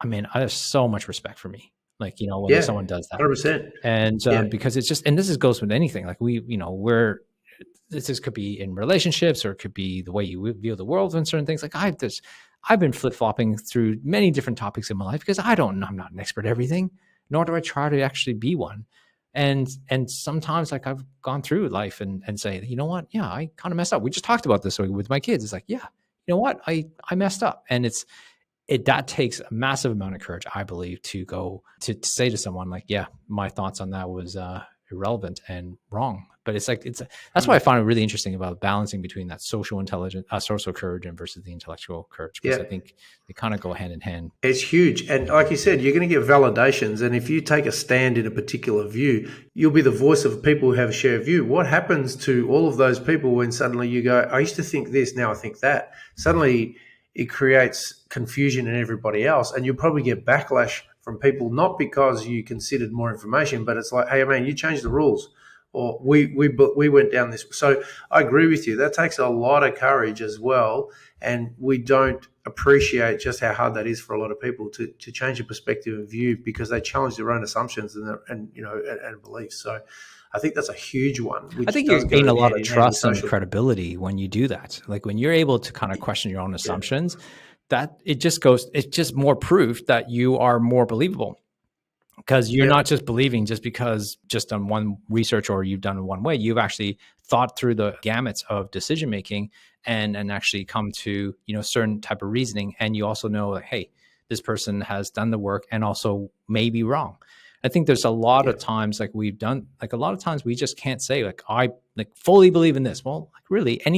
I mean, I have so much respect for me. Like, when someone does that. 100%. And because it's just, and this goes with anything. Like this could be in relationships, or it could be the way you view the world and certain things. Like I've been flip-flopping through many different topics in my life because I'm not an expert at everything, nor do I try to actually be one. And sometimes like I've gone through life and say, you know what? Yeah, I kind of messed up. We just talked about this with my kids. It's like, yeah, you know what? I messed up. And that takes a massive amount of courage, I believe, to go to say to someone like, yeah, my thoughts on that was irrelevant and wrong. But that's why I find it really interesting about balancing between that social courage and versus the intellectual courage, because I think they kind of go hand in hand. It's huge. And like you said, you're going to get validations. And if you take a stand in a particular view, you'll be the voice of people who have a shared view. What happens to all of those people when suddenly you go, I used to think this, now I think that? Suddenly it creates confusion in everybody else, and you'll probably get backlash from people, not because you considered more information, but it's like, hey man, you changed the rules, or we went down this. So I agree with you. That takes a lot of courage as well, and we don't appreciate just how hard that is for a lot of people to change a perspective and view, because they challenge their own assumptions and beliefs. So I think that's a huge one. I think you gain a lot of trust and credibility when you do that. Like when you're able to kind of question your own assumptions, that it's just more proof that you are more believable, because you're not just believing just because just on one research or you've done it one way. You've actually thought through the gamuts of decision making and actually come to, certain type of reasoning. And you also know that, hey, this person has done the work and also may be wrong. I think there's a lot of times a lot of times we just can't say I fully believe in this. Well, really I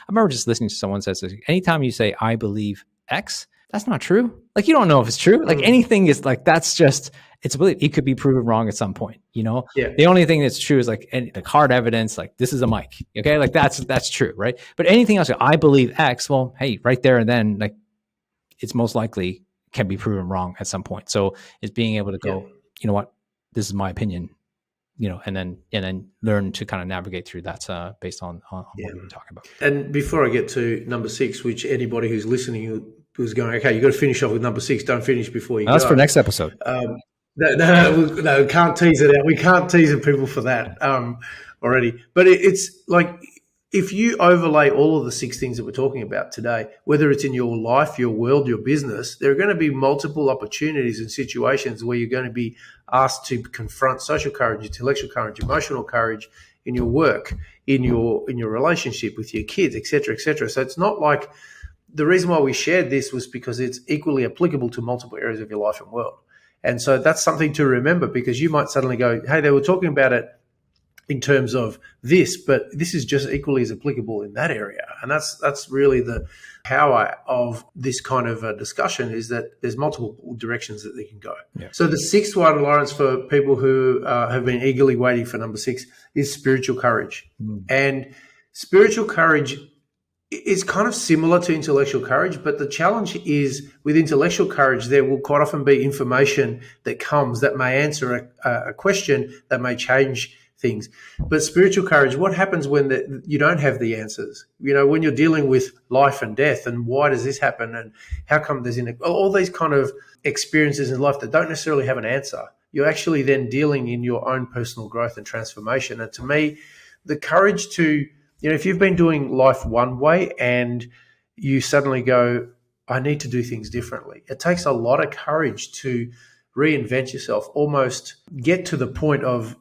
remember just listening to someone says this, anytime you say, I believe X, that's not true. You don't know if it's true. Anything is that's just, it's a belief. It could be proven wrong at some point, The only thing that's true is hard evidence, this is a mic. Okay. That's true. Right. But anything else, I believe X, well, hey, right there and then, it's most likely can be proven wrong at some point. So it's being able to go, you know what, this is my opinion, and then learn to kind of navigate through that based on what we were talking about. And before I get to number 6, which anybody who's listening who's going, okay, you got to finish off with number 6. Don't finish before you go. That's for next episode. No, we can't tease it out. We can't tease people for that already. But it's if you overlay all of the 6 things that we're talking about today, whether it's in your life, your world, your business, there are going to be multiple opportunities and situations where you're going to be asked to confront social courage, intellectual courage, emotional courage in your work, in your relationship with your kids, et cetera, et cetera. So it's not like the reason why we shared this was because it's equally applicable to multiple areas of your life and world. And so that's something to remember, because you might suddenly go, hey, they were talking about it in terms of this, but this is just equally as applicable in that area. And that's really the power of this kind of a discussion, is that there's multiple directions that they can go. Yeah. So the 6th one, Laurence, for people who have been eagerly waiting for number 6, is spiritual courage. And spiritual courage is kind of similar to intellectual courage, but the challenge is with intellectual courage, there will quite often be information that comes that may answer a question that may change things. But spiritual courage, what happens when you don't have the answers? When you're dealing with life and death, and why does this happen, and how come there's all these kind of experiences in life that don't necessarily have an answer. You're actually then dealing in your own personal growth and transformation. And to me, the courage to, if you've been doing life one way and you suddenly go, I need to do things differently. It takes a lot of courage to reinvent yourself, almost get to the point of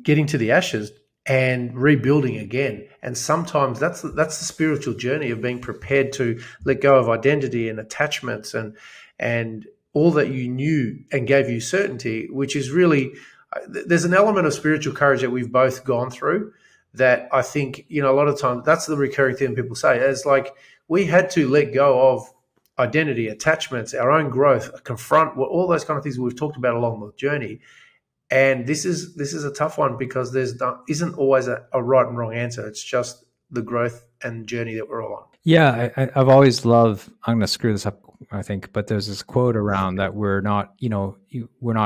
getting to the ashes and rebuilding again. And sometimes that's the spiritual journey of being prepared to let go of identity and attachments and all that you knew and gave you certainty, which is really, there's an element of spiritual courage that we've both gone through that I think, a lot of times that's the recurring thing people say. It's we had to let go of identity, attachments, our own growth, confront all those kind of things we've talked about along the journey. And this is a tough one, because isn't always a right and wrong answer. It's just the growth and journey that we're all on. Yeah, I've always loved, I'm going to screw this up, I think, but there's this quote around that we're not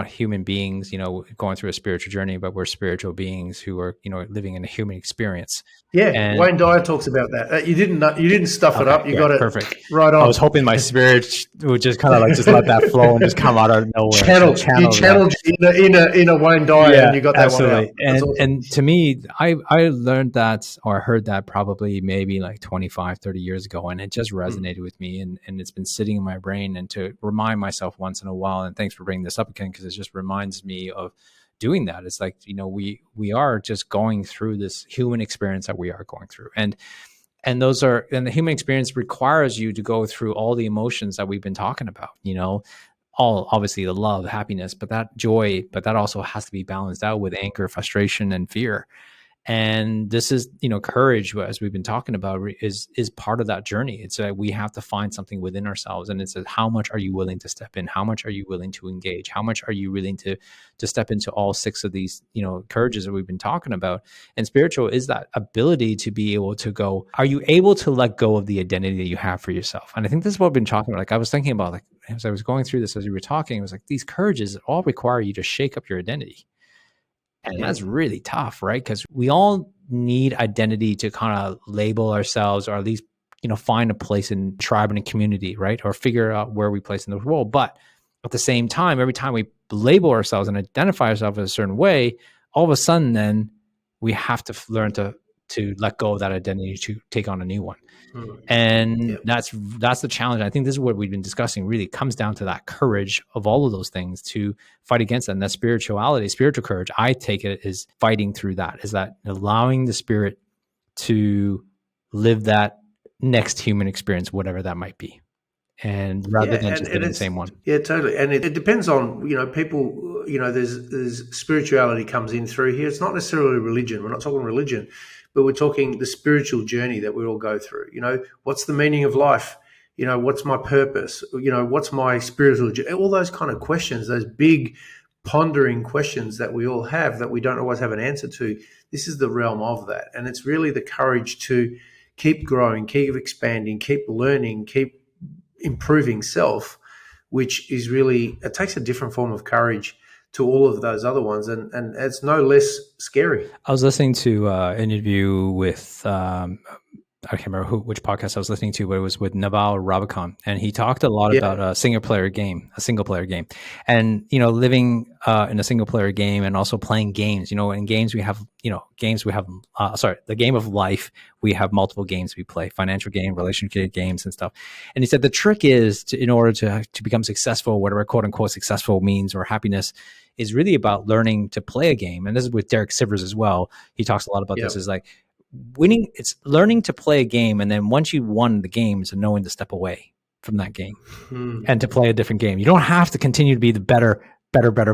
human beings, going through a spiritual journey, but we're spiritual beings who are, living in a human experience. Yeah, and Wayne Dyer talks about that. You didn't stuff it up. You got it perfect. Right on. I was hoping my spirit would just kind of just let that flow and just come out of nowhere. You channeled in a Wayne Dyer, and you got that absolutely. one out. Awesome. And to me, I learned that, or heard that probably maybe 25, 30 years ago, and it just resonated with me, and it's been sitting in my brain, and to remind myself once in a while, and thanks for bringing this up again, because it just reminds me of doing that. It's we are just going through this human experience that we are going through, and the human experience requires you to go through all the emotions that we've been talking about, all obviously the love, happiness, but that joy, but that also has to be balanced out with anger, frustration, and fear. And this is, courage, as we've been talking about, is part of that journey. It's we have to find something within ourselves, and it's how much are you willing to step in? How much are you willing to engage? How much are you willing to step into all 6 of these, courages that we've been talking about? And spiritual is that ability to be able to go, are you able to let go of the identity that you have for yourself? And I think this is what I've been talking about. Like, I was thinking about, like, as I was going through this, as you were talking, it was like these courages all require you to shake up your identity. And that's really tough, right? Because we all need identity to kind of label ourselves, or at least, find a place in tribe and a community, right? Or figure out where we place in the world. But at the same time, every time we label ourselves and identify ourselves in a certain way, all of a sudden then we have to learn to let go of that identity to take on a new one. And that's the challenge. I think this is what we've been discussing. Really comes down to that courage of all of those things to fight against that. And that spirituality, spiritual courage, I take it is fighting through that, is that allowing the spirit to live that next human experience, whatever that might be. And rather than just living the same one. Yeah, totally. And it depends on, people, there's spirituality comes in through here. It's not necessarily religion. We're not talking religion, but we're talking the spiritual journey that we all go through. What's the meaning of life? What's my purpose? What's my spiritual journey? All those kind of questions, those big pondering questions that we all have that we don't always have an answer to. This is the realm of that. And it's really the courage to keep growing, keep expanding, keep learning, keep improving self, which is really, it takes a different form of courage to all of those other ones, and it's no less scary. I was listening to an interview with I can't remember which podcast I was listening to, but it was with Naval Ravikant, and he talked a lot about a single player game, and living in a single player game, and also playing games. In games we have the game of life. We have multiple games we play: financial game, relationship games, and stuff. And he said the trick is in order to become successful, whatever quote unquote successful means, or happiness, is really about learning to play a game. And this is with Derek Sivers as well. He talks a lot about this. Is like winning, it's learning to play a game, and then once you won the game, it's knowing to step away from that game and to play a different game. You don't have to continue to be the better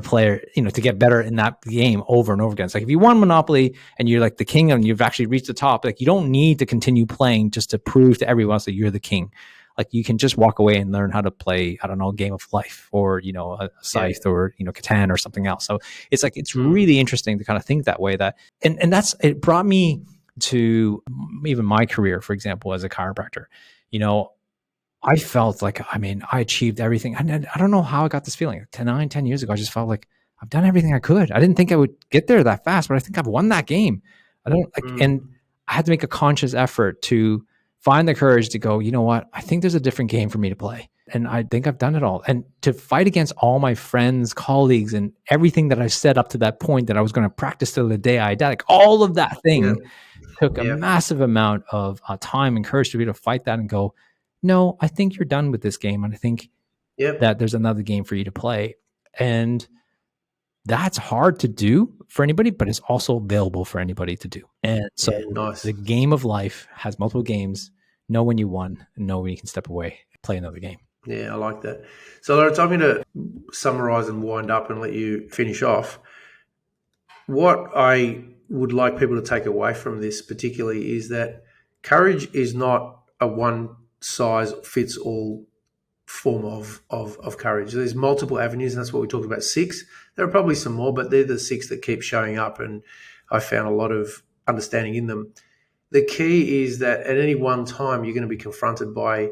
player, to get better in that game over and over again. It's like if you won Monopoly and you're like the king and you've actually reached the top, like you don't need to continue playing just to prove to everyone else that you're the king. Like you can just walk away and learn how to play, I don't know, a game of life, or, a Scythe, or, Catan or something else. So it's like, it's really interesting to kind of think that way, and that's, it brought me to even my career, for example, as a chiropractor. I felt like, I achieved everything. I don't know how I got this feeling. 10 years ago, I just felt like I've done everything I could. I didn't think I would get there that fast, but I think I've won that game. And I had to make a conscious effort to find the courage to go, you know what? I think there's a different game for me to play. And I think I've done it all. And to fight against all my friends, colleagues, and everything that I've said up to that point that I was going to practice till the day I died, like all of that thing took a massive amount of time and courage to be able to fight that and go, no, I think you're done with this game. And I think that there's another game for you to play. And that's hard to do for anybody, but it's also available for anybody to do. And so the game of life has multiple games. Know when you won, and know when you can step away, play another game. Yeah, I like that. So Laurence, I'm going to summarize and wind up and let you finish off. What I would like people to take away from this particularly is that courage is not a one-size-fits-all form of courage. There's multiple avenues, and that's what we talked about, 6. There are probably some more, but they're the 6 that keep showing up, and I found a lot of understanding in them. The key is that at any one time, you're going to be confronted by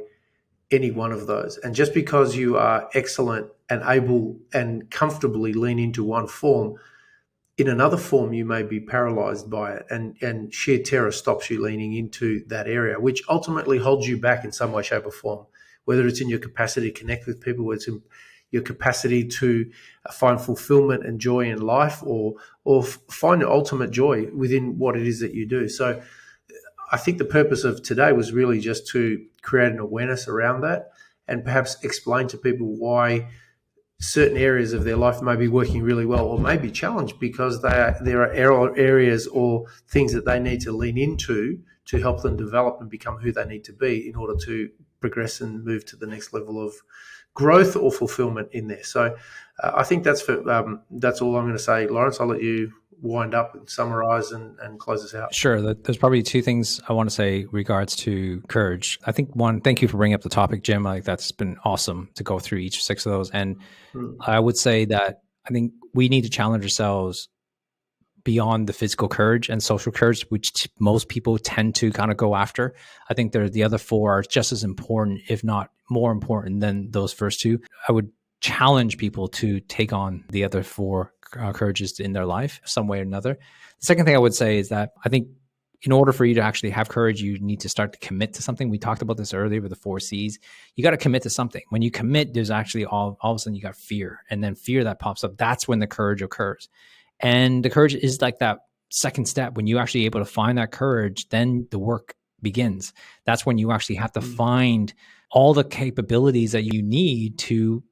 any one of those. And just because you are excellent and able and comfortably lean into one form, in another form, you may be paralyzed by it, and sheer terror stops you leaning into that area, which ultimately holds you back in some way, shape, or form, whether it's in your capacity to connect with people, whether it's in your capacity to find fulfillment and joy in life, or find your ultimate joy within what it is that you do. So I think the purpose of today was really just to create an awareness around that, and perhaps explain to people why certain areas of their life may be working really well, or may be challenged because there are areas or things that they need to lean into to help them develop and become who they need to be in order to progress and move to the next level of growth or fulfillment in there. So I think that's all I'm going to say. Laurence, I'll let you wind up and summarize and close us out. Sure. There's probably two things I want to say regards to courage. I think one, thank you for bringing up the topic, Jim. Like that's been awesome to go through each 6 of those. And I would say that I think we need to challenge ourselves beyond the physical courage and social courage, which most people tend to kind of go after. I think the other 4 are just as important, if not more important than those first 2. I would challenge people to take on the other 4 courages in their life some way or another. The second thing I would say is that I think in order for you to actually have courage, you need to start to commit to something. We talked about this earlier with the 4 C's. You got to commit to something. When you commit, there's actually all of a sudden you got fear, and then fear that pops up. That's when the courage occurs. And the courage is like that second step. When you actually able to find that courage, then the work begins. That's when you actually have to find all the capabilities that you need to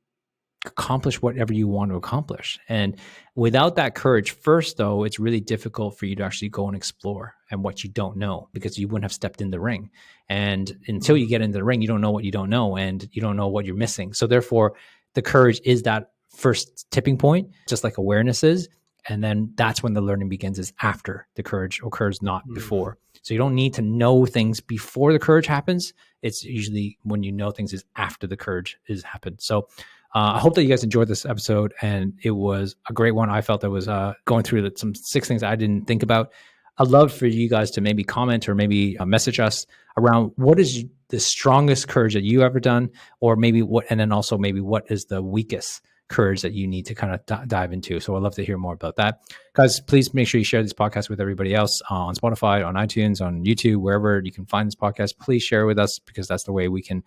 accomplish whatever you want to accomplish. And without that courage, first though, it's really difficult for you to actually go and explore and what you don't know, because you wouldn't have stepped in the ring. And until you get into the ring, you don't know what you don't know, and you don't know what you're missing. So therefore, the courage is that first tipping point, just like awareness is. And then that's when the learning begins, is after the courage occurs, not before. So you don't need to know things before the courage happens. It's usually when you know things is after the courage has happened. So I hope that you guys enjoyed this episode, and it was a great one. I felt I was going through some 6 things I didn't think about. I'd love for you guys to maybe comment or maybe message us around what is the strongest courage that you ever done, or maybe what, and then also maybe what is the weakest courage that you need to kind of dive into. So I'd love to hear more about that. Guys, please make sure you share this podcast with everybody else on Spotify, on iTunes, on YouTube, wherever you can find this podcast. Please share with us, because that's the way we can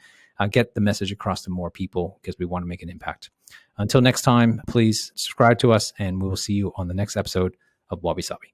get the message across to more people, because we want to make an impact. Until next time, please subscribe to us, and we will see you on the next episode of Wabi Sabi.